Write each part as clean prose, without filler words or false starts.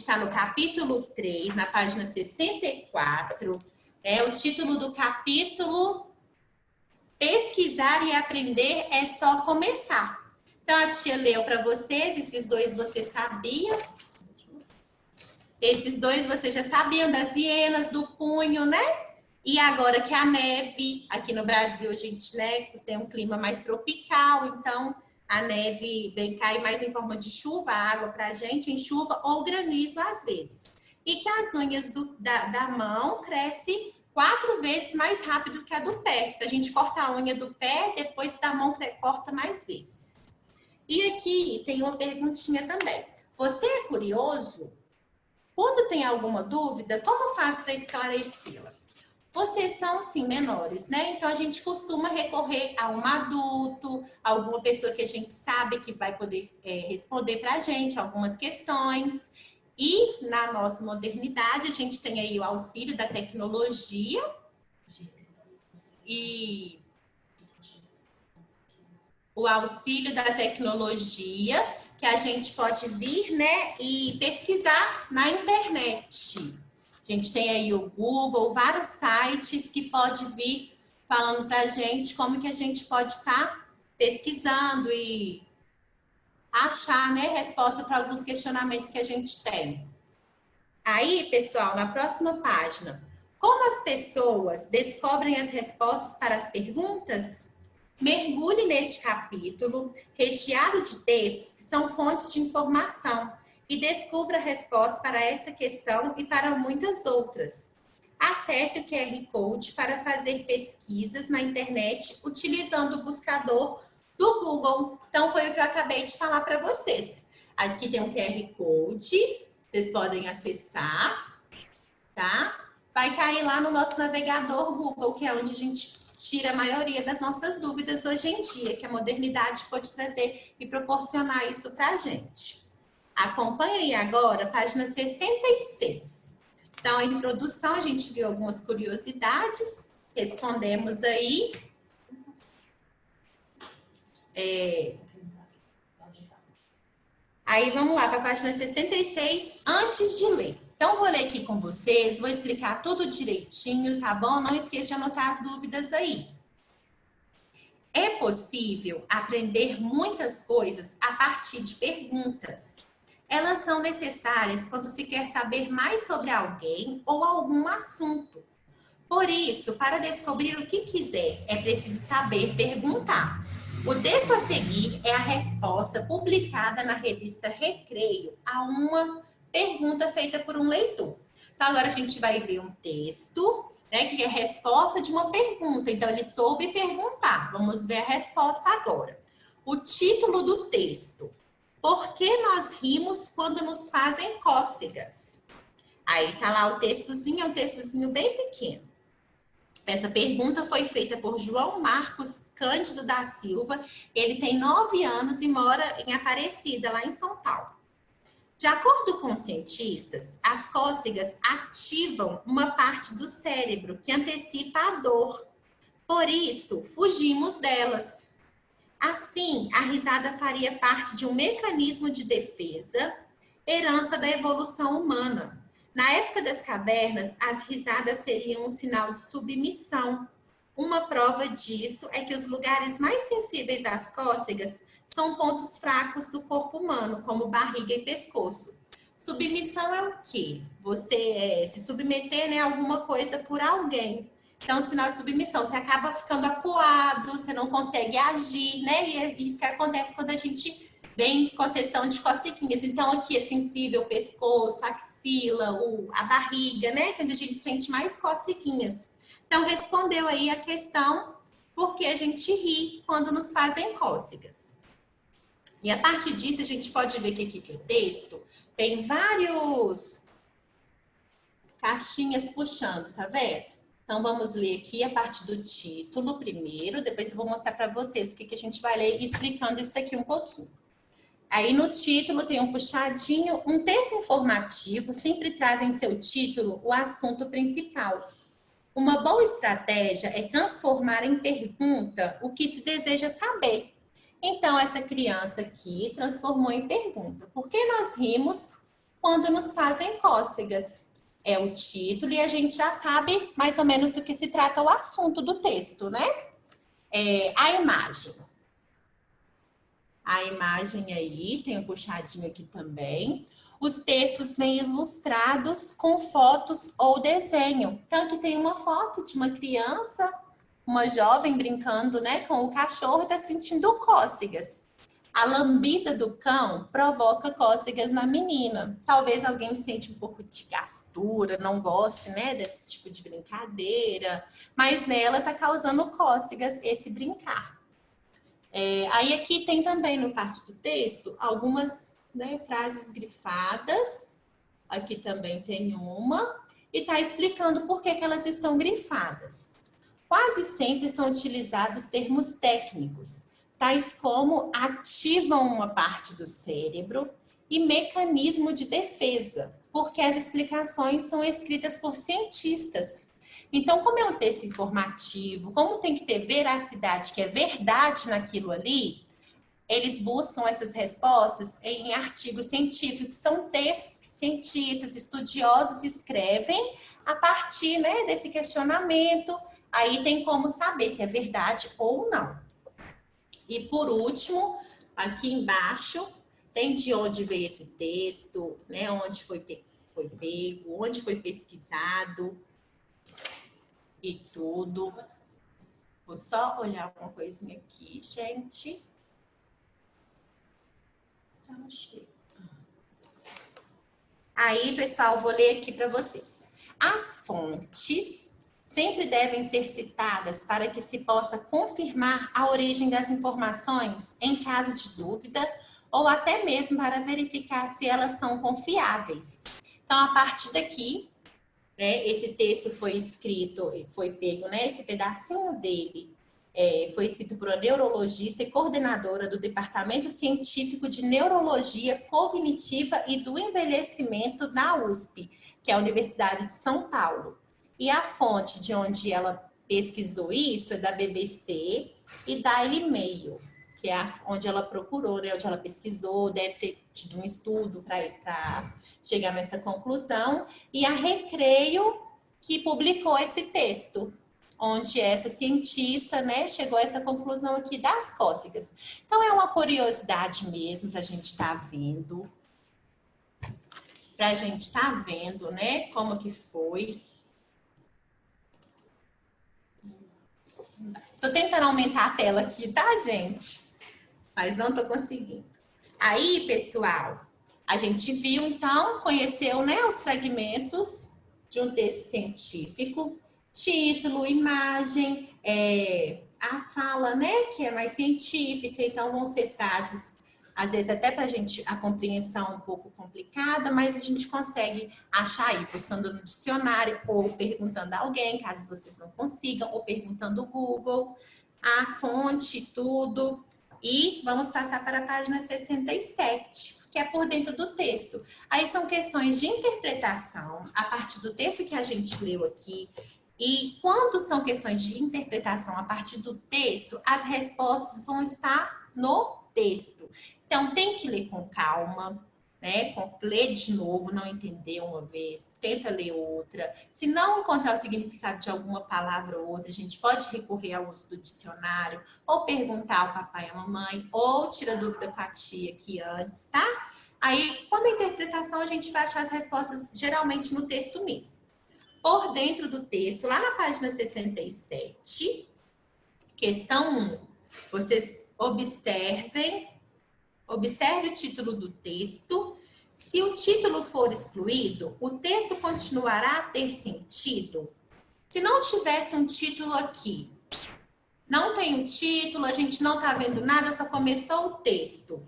está no capítulo 3, na página 64. O título do capítulo: Pesquisar e aprender é só começar. Então, a tia leu para vocês, esses dois vocês sabiam. Esses dois vocês já sabiam das hienas, do punho, né? E agora que a neve, aqui no Brasil, a gente, né, tem um clima mais tropical, então a neve vem cair mais em forma de chuva, água pra gente, em chuva ou granizo às vezes. E que as unhas da mão crescem 4 vezes mais rápido que a do pé. Então, a gente corta a unha do pé, depois da mão corta mais vezes. E aqui tem uma perguntinha também. Você é curioso? Quando tem alguma dúvida, como faz para esclarecê-la? Vocês são, sim, menores, né? Então, a gente costuma recorrer a um adulto, alguma pessoa que a gente sabe que vai poder responder para a gente algumas questões. E, na nossa modernidade, a gente tem aí o auxílio da tecnologia. E o auxílio da tecnologia, que a gente pode vir, né, e pesquisar na internet. A gente tem aí o Google, vários sites que pode vir falando para a gente como que a gente pode estar pesquisando e achar, né, resposta para alguns questionamentos que a gente tem. Aí, pessoal, na próxima página, como as pessoas descobrem as respostas para as perguntas? Mergulhe neste capítulo, recheado de textos que são fontes de informação, e descubra a resposta para essa questão e para muitas outras. Acesse o QR Code para fazer pesquisas na internet utilizando o buscador do Google. Então, foi o que eu acabei de falar para vocês. Aqui tem um QR Code, vocês podem acessar, tá? Vai cair lá no nosso navegador Google, que é onde a gente tira a maioria das nossas dúvidas hoje em dia, que a modernidade pode trazer e proporcionar isso para a gente. Acompanhe aí agora, página 66. Então, a introdução, a gente viu algumas curiosidades, respondemos aí. Aí, vamos lá para a página 66, antes de ler. Então, vou ler aqui com vocês, vou explicar tudo direitinho, tá bom? Não esqueça de anotar as dúvidas aí. É possível aprender muitas coisas a partir de perguntas. Elas são necessárias quando se quer saber mais sobre alguém ou algum assunto. Por isso, para descobrir o que quiser, é preciso saber perguntar. O texto a seguir é a resposta publicada na revista Recreio a uma pergunta feita por um leitor. Então, agora a gente vai ler um texto, né, que é a resposta de uma pergunta. Então, ele soube perguntar. Vamos ver a resposta agora. O título do texto: Por que nós rimos quando nos fazem cócegas? Aí tá lá o textozinho, é um textozinho bem pequeno. Essa pergunta foi feita por João Marcos Cândido da Silva. Ele tem 9 anos e mora em Aparecida, lá em São Paulo. De acordo com os cientistas, as cócegas ativam uma parte do cérebro que antecipa a dor. Por isso, fugimos delas. Assim, a risada faria parte de um mecanismo de defesa, herança da evolução humana. Na época das cavernas, as risadas seriam um sinal de submissão. Uma prova disso é que os lugares mais sensíveis às cócegas são pontos fracos do corpo humano, como barriga e pescoço. Submissão é o quê? Você se submeter, né, a alguma coisa por alguém. Então, sinal de submissão, você acaba ficando acuado, você não consegue agir, né? E é isso que acontece quando a gente vem com a sessão de coceguinhas. Então, aqui é sensível o pescoço, a axila, a barriga, né? Que é onde a gente sente mais coceguinhas. Então, respondeu aí a questão por que a gente ri quando nos fazem cócegas. E a partir disso, a gente pode ver que aqui que o texto tem vários caixinhas puxando, tá vendo? Então, vamos ler aqui a parte do título primeiro, depois eu vou mostrar para vocês o que a gente vai ler explicando isso aqui um pouquinho. Aí no título tem um puxadinho, um texto informativo sempre traz em seu título o assunto principal. Uma boa estratégia é transformar em pergunta o que se deseja saber. Então, essa criança aqui transformou em pergunta. Por que nós rimos quando nos fazem cócegas. É o título e a gente já sabe mais ou menos do que se trata o assunto do texto, né? A imagem. A imagem aí, tem um puxadinho aqui também. Os textos vêm ilustrados com fotos ou desenho. Então, aqui tem uma foto de uma criança, uma jovem brincando, né, com o cachorro e está sentindo cócegas. A lambida do cão provoca cócegas na menina. Talvez alguém sente um pouco de gastura, não goste, né, desse tipo de brincadeira, mas nela está causando cócegas esse brincar. Aí aqui tem também no parte do texto algumas, né, frases grifadas. Aqui também tem uma e está explicando por que elas estão grifadas. Quase sempre são utilizados termos técnicos, tais como ativam uma parte do cérebro e mecanismo de defesa, porque as explicações são escritas por cientistas. Então, como é um texto informativo, como tem que ter veracidade, que é verdade naquilo ali, eles buscam essas respostas em artigos científicos, são textos que cientistas, estudiosos escrevem a partir, né, desse questionamento. Aí tem como saber se é verdade ou não. E por último, aqui embaixo, tem de onde veio esse texto, né, onde foi pego, onde foi pesquisado e tudo. Vou só olhar uma coisinha aqui, gente. Já achei. Aí, pessoal, vou ler aqui para vocês. As fontes sempre devem ser citadas para que se possa confirmar a origem das informações em caso de dúvida ou até mesmo para verificar se elas são confiáveis. Então, a partir daqui, né, esse texto foi escrito, foi pego, né, esse pedacinho dele foi escrito por uma neurologista e coordenadora do Departamento Científico de Neurologia Cognitiva e do Envelhecimento da USP, que é a Universidade de São Paulo. E a fonte de onde ela pesquisou isso é da BBC e Daily Mail, que é onde ela procurou, né, onde ela pesquisou, deve ter tido um estudo para chegar nessa conclusão. E a Recreio, que publicou esse texto, onde essa cientista, né, chegou a essa conclusão aqui das cócegas. Então, é uma curiosidade mesmo para a gente estar vendo. Para a gente estar vendo, né, como que foi. Tô tentando aumentar a tela aqui, tá, gente? Mas não tô conseguindo. Aí, pessoal, a gente viu, então, conheceu, né, os fragmentos de um texto científico, título, imagem, a fala, né, que é mais científica, então vão ser frases, às vezes até para a gente a compreensão um pouco complicada, mas a gente consegue achar aí, buscando no dicionário ou perguntando a alguém, caso vocês não consigam, ou perguntando o Google, a fonte, tudo. E vamos passar para a página 67, que é por dentro do texto. Aí são questões de interpretação, a partir do texto que a gente leu aqui. E quando são questões de interpretação a partir do texto, as respostas vão estar no texto. Então, tem que ler com calma, né? Lê de novo, não entendeu uma vez, tenta ler outra. Se não encontrar o significado de alguma palavra ou outra, a gente pode recorrer ao uso do dicionário, ou perguntar ao papai e à mamãe, ou tira dúvida com a tia aqui antes, tá? Aí, quando a interpretação, a gente vai achar as respostas geralmente no texto mesmo. Por dentro do texto, lá na página 67, questão 1, vocês observe o título do texto. Se o título for excluído, o texto continuará a ter sentido? Se não tivesse um título aqui, não tem um título, a gente não está vendo nada, só começou o texto.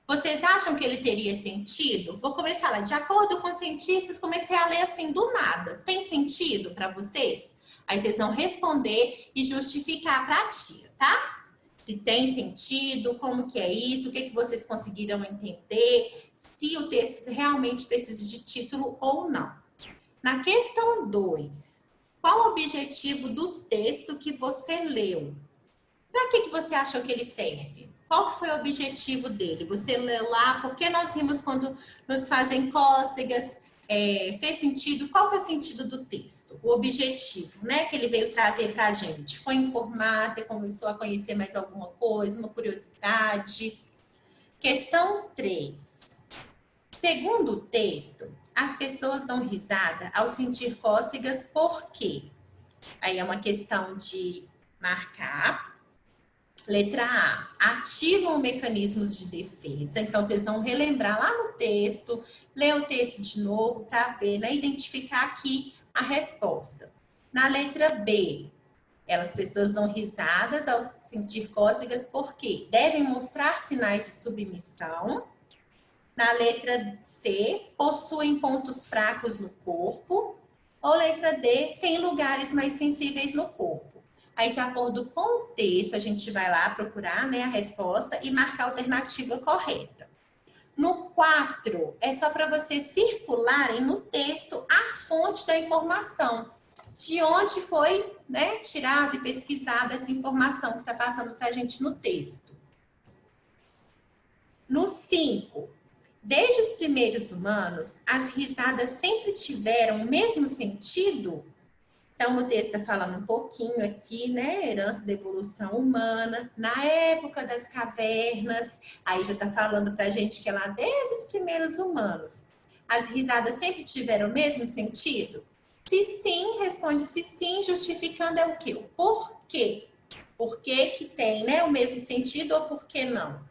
Vocês acham que ele teria sentido? Vou começar lá. De acordo com os cientistas, comecei a ler assim do nada. Tem sentido para vocês? Aí vocês vão responder e justificar para a tia, tá? Se tem sentido, como que é isso, o que vocês conseguiram entender, se o texto realmente precisa de título ou não. Na questão 2, qual o objetivo do texto que você leu? Para que você achou que ele serve? Qual que foi o objetivo dele? Você leu lá, por que nós rimos quando nos fazem cócegas? Fez sentido? Qual que é o sentido do texto? O objetivo, né, que ele veio trazer para a gente? Foi informar, você começou a conhecer mais alguma coisa, uma curiosidade? Questão 3. Segundo o texto, as pessoas dão risada ao sentir cócegas por quê? Aí é uma questão de marcar. Letra A, ativam mecanismos de defesa. Então, vocês vão relembrar lá no texto, ler o texto de novo para ver, né, identificar aqui a resposta. Na letra B, as pessoas dão risadas ao sentir cócegas porque devem mostrar sinais de submissão. Na letra C, possuem pontos fracos no corpo. Ou letra D, tem lugares mais sensíveis no corpo. Aí, de acordo com o texto, a gente vai lá procurar, né, a resposta e marcar a alternativa correta. No 4, é só para vocês circularem no texto a fonte da informação. De onde foi, né, tirada e pesquisada essa informação que está passando para a gente no texto. No 5, desde os primeiros humanos, as risadas sempre tiveram o mesmo sentido? Então, o texto está falando um pouquinho aqui, né? Herança da evolução humana, na época das cavernas. Aí já está falando para a gente que é lá desde os primeiros humanos. As risadas sempre tiveram o mesmo sentido? Se sim, responde-se sim, justificando é o quê? O porquê. Por que que tem, né, o mesmo sentido ou por que não?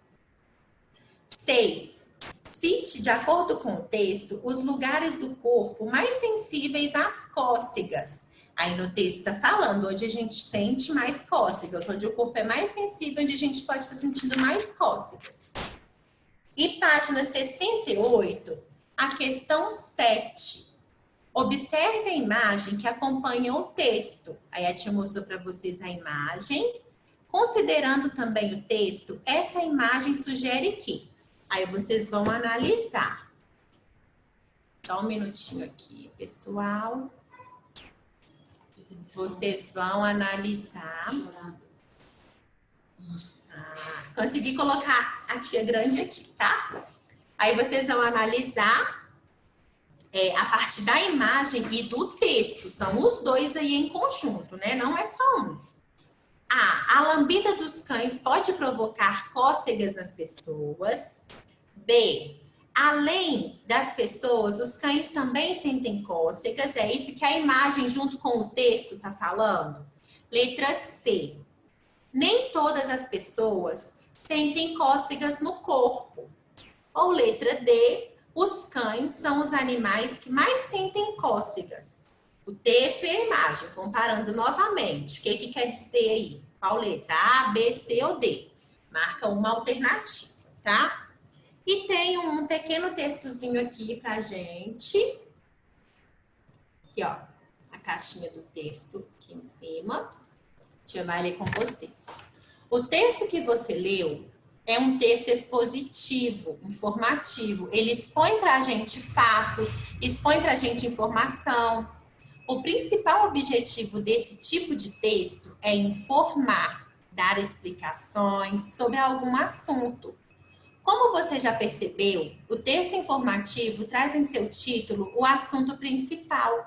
6. Cite, de acordo com o texto, os lugares do corpo mais sensíveis às cócegas. Aí no texto está falando onde a gente sente mais cócegas, onde o corpo é mais sensível, onde a gente pode estar sentindo mais cócegas. E página 68, a questão 7. Observe a imagem que acompanha o texto. Aí a tia mostrou para vocês a imagem. Considerando também o texto, essa imagem sugere que... Aí vocês vão analisar. Só um minutinho aqui, pessoal. Vocês vão analisar. Consegui colocar a tia grande aqui, tá? Aí vocês vão analisar a partir da imagem e do texto. São os dois aí em conjunto, né? Não é só um. A lambida dos cães pode provocar cócegas nas pessoas. B, além das pessoas, os cães também sentem cócegas. É isso que a imagem junto com o texto está falando. Letra C, nem todas as pessoas sentem cócegas no corpo. Ou letra D, os cães são os animais que mais sentem cócegas. O texto e a imagem, comparando novamente. O que quer dizer aí? Qual letra? A, B, C ou D? Marca uma alternativa, tá? E tem um pequeno textozinho aqui pra gente. Aqui, ó. A caixinha do texto aqui em cima. A tia vai ler com vocês. O texto que você leu é um texto expositivo, informativo. Ele expõe pra gente fatos, expõe pra gente informação. O principal objetivo desse tipo de texto é informar, dar explicações sobre algum assunto. Como você já percebeu, o texto informativo traz em seu título o assunto principal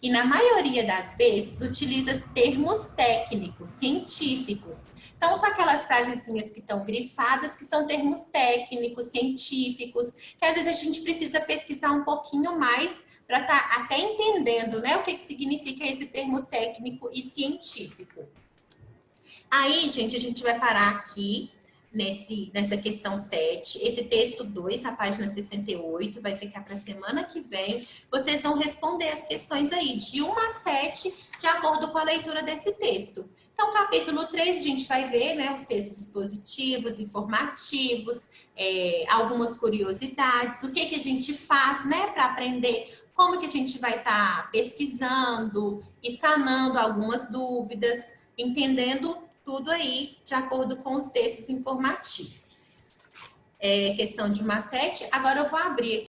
e, na maioria das vezes, utiliza termos técnicos, científicos. Então, são aquelas frasezinhas que estão grifadas, que são termos técnicos, científicos, que às vezes a gente precisa pesquisar um pouquinho mais para estar até entendendo, né, o que significa esse termo técnico e científico. Aí, gente, a gente vai parar aqui nessa questão 7. Esse texto 2, na página 68, vai ficar para a semana que vem. Vocês vão responder as questões aí, de 1 a 7, de acordo com a leitura desse texto. Então, capítulo 3, a gente vai ver, né, os textos expositivos, informativos, algumas curiosidades, o que a gente faz, né, para aprender como que a gente vai estar pesquisando e sanando algumas dúvidas, entendendo tudo aí de acordo com os textos informativos. Questão de 1 a 7. Agora eu vou abrir aqui